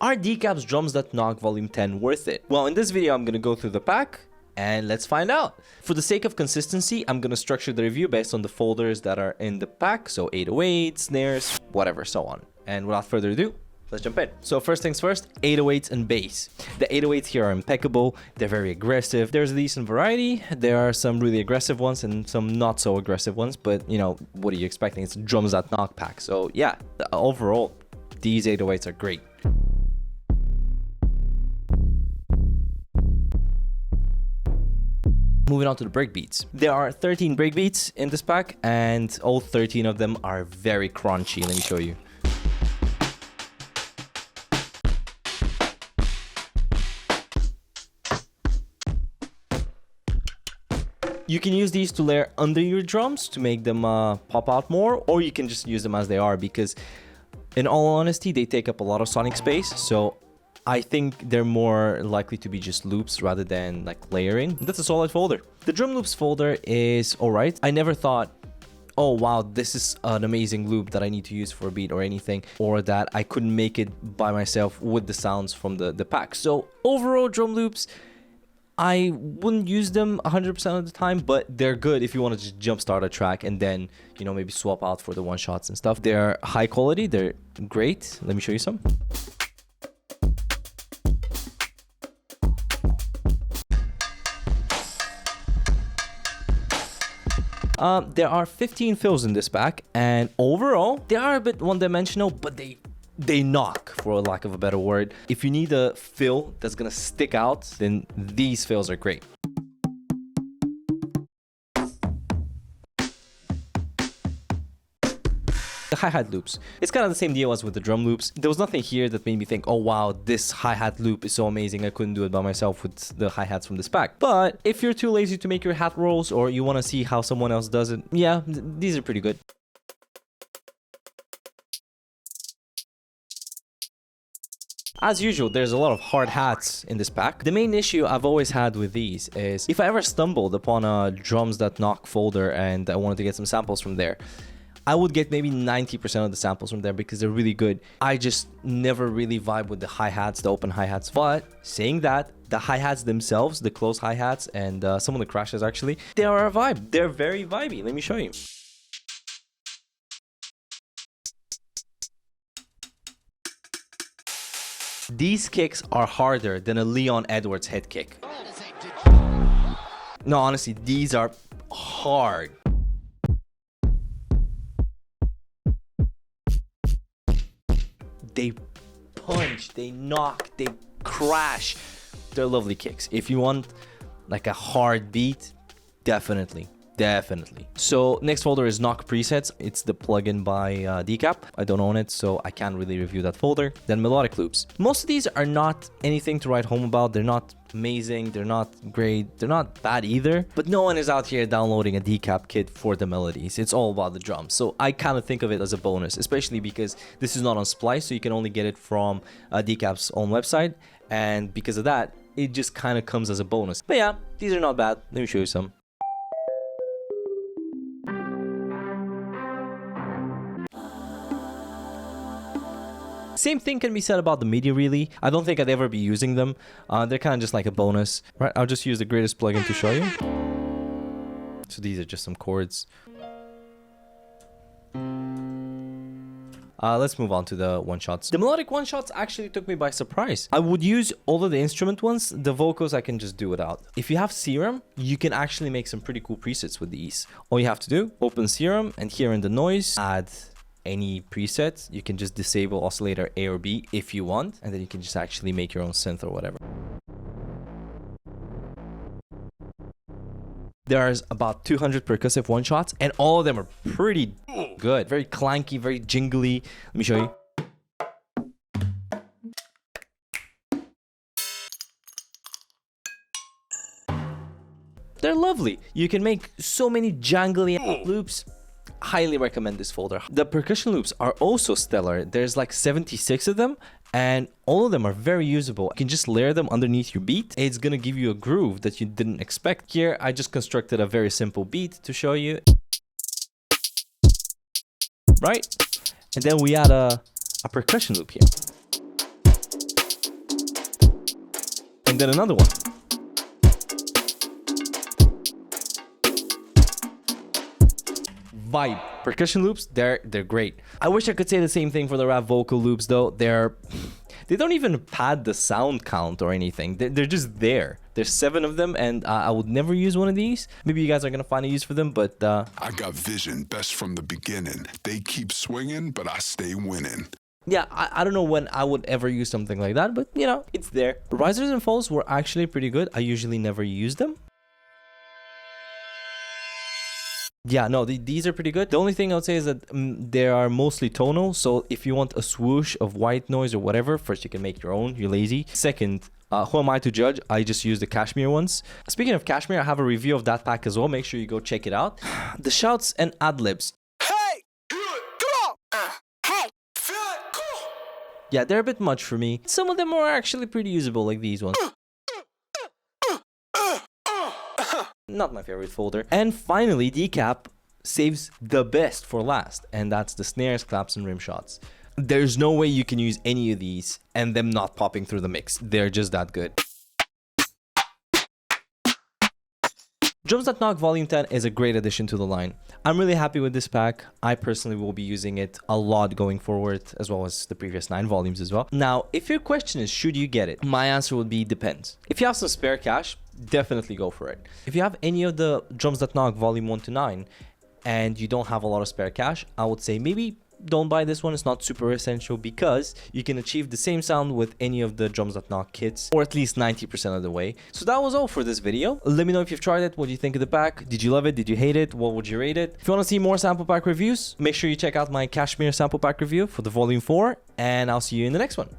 Are Decap's Drums That Knock Volume 10 worth it? Well, in this video, I'm gonna go through the pack and let's find out. For the sake of consistency, I'm gonna structure the review based on the folders that are in the pack. So 808, snares, whatever, so on. And without further ado, let's jump in. So first things first, 808s and bass. The 808s here are impeccable. They're very aggressive. There's a decent variety. There are some really aggressive ones and some not so aggressive ones. But, you know, what are you expecting? It's Drums That Knock pack. So yeah, overall, these 808s are great. Moving on to the breakbeats. There are 13 breakbeats in this pack, and all 13 of them are very crunchy. Let me show you. You can use these to layer under your drums to make them pop out more, or you can just use them as they are, because in all honesty, they take up a lot of sonic space. So I think they're more likely to be just loops rather than like layering. That's a solid folder. The drum loops folder is all right. I never thought, oh wow, this is an amazing loop that I need to use for a beat or anything, or that I couldn't make it by myself with the sounds from the pack. So overall, drum loops, I wouldn't use them 100% of the time, but they're good if you want to just jumpstart a track and then, you know, maybe swap out for the one shots and stuff. They're high quality, they're great. Let me show you some. There are 15 fills in this pack, and overall, they are a bit one-dimensional, but they knock, for a lack of a better word. If you need a fill that's gonna stick out, then these fills are great. The hi-hat loops. It's kind of the same deal as with the drum loops. There was nothing here that made me think, oh wow, this hi-hat loop is so amazing, I couldn't do it by myself with the hi-hats from this pack. But if you're too lazy to make your hat rolls, or you want to see how someone else does it, yeah, these are pretty good. As usual, there's a lot of hard hats in this pack. The main issue I've always had with these is if I ever stumbled upon a Drums That Knock folder and I wanted to get some samples from there, I would get maybe 90% of the samples from there because they're really good. I just never really vibe with the hi-hats, the open hi-hats. But saying that, the hi-hats themselves, the closed hi-hats and some of the crashes actually, they are a vibe. They're very vibey. Let me show you. These kicks are harder than a Leon Edwards head kick. No, honestly, these are hard. They punch, they knock, they crash. They're lovely kicks. If you want like a hard beat, definitely. So next folder is Knock Presets. It's the plugin by Decap. I don't own it, so I can't really review that folder. Then Melodic loops. Most of these are not anything to write home about. They're not amazing, they're not great, they're not bad either, but no one is out here downloading a Decap kit for the melodies. It's all about the drums. So I kind of think of it as a bonus, especially because this is not on Splice, so you can only get it from Decap's own website, and because of that, it just kind of comes as a bonus. But yeah, these are not bad. Let me show you some. Same thing can be said about the MIDI really. I don't think I'd ever be using them. They're kind of just like a bonus, right? I'll just use the greatest plugin to show you. So these are just some chords. Let's move on to the one-shots. The melodic one-shots actually took me by surprise. I would use all of the instrument ones. The vocals I can just do without. If you have Serum, you can actually make some pretty cool presets with these. All you have to do, open Serum, and here in the noise, add any preset. You can just disable oscillator A or B if you want, and then you can just actually make your own synth or whatever. There's about 200 percussive one-shots, and all of them are pretty good. Very clanky, very jingly. Let me show you. They're lovely. You can make so many jangly loops. Highly recommend this folder. The percussion loops are also stellar. There's like 76 of them, and all of them are very usable. You can just layer them underneath your beat. It's gonna give you a groove that you didn't expect. Here, I just constructed a very simple beat to show you. Right? And then we add a percussion loop here. and then another one. Vibe. Percussion loops, they're great. I wish I could say the same thing for the rap vocal loops though. They don't even pad the sound count or anything. They're just there. There's 7 of them, and I would never use one of these. Maybe you guys are gonna find a use for them, but I got vision, best from the beginning. They keep swinging, but I stay winning. yeah, I don't know when I would ever use something like that, but you know, it's there. Risers and falls were actually pretty good. I usually never use them. Yeah, no, these are pretty good. The only thing I would say is that they are mostly tonal. So if you want a swoosh of white noise or whatever, first you can make your own. You're lazy. Second, who am I to judge? I just use the Cashmere ones. Speaking of Cashmere, I have a review of that pack as well. Make sure you go check it out. The shouts and ad-libs. Hey! Come on! Hey! Feel it! Come on! Yeah, they're a bit much for me. Some of them are actually pretty usable, like these ones. Not my favorite folder. And finally, Decap saves the best for last, and that's the snares, claps, and rim shots. There's no way you can use any of these and them not popping through the mix. They're just that good. Drums That Knock Volume 10 is a great addition to the line. I'm really happy with this pack. I personally will be using it a lot going forward, as well as the previous 9 volumes as well. Now, if your question is, should you get it? My answer would be depends. If you have some spare cash, definitely go for it. If you have any of the Drums That Knock Volume 1 to 9 and you don't have a lot of spare cash, I would say maybe don't buy this one. It's not super essential because you can achieve the same sound with any of the Drums That Knock kits, or at least 90% of the way. So that was all for this video. Let me know if you've tried it. What do you think of the pack? Did you love it? Did you hate it? What would you rate it? If you want to see more sample pack reviews, make sure you check out my Cashmere sample pack review for the volume 4, and I'll see you in the next one.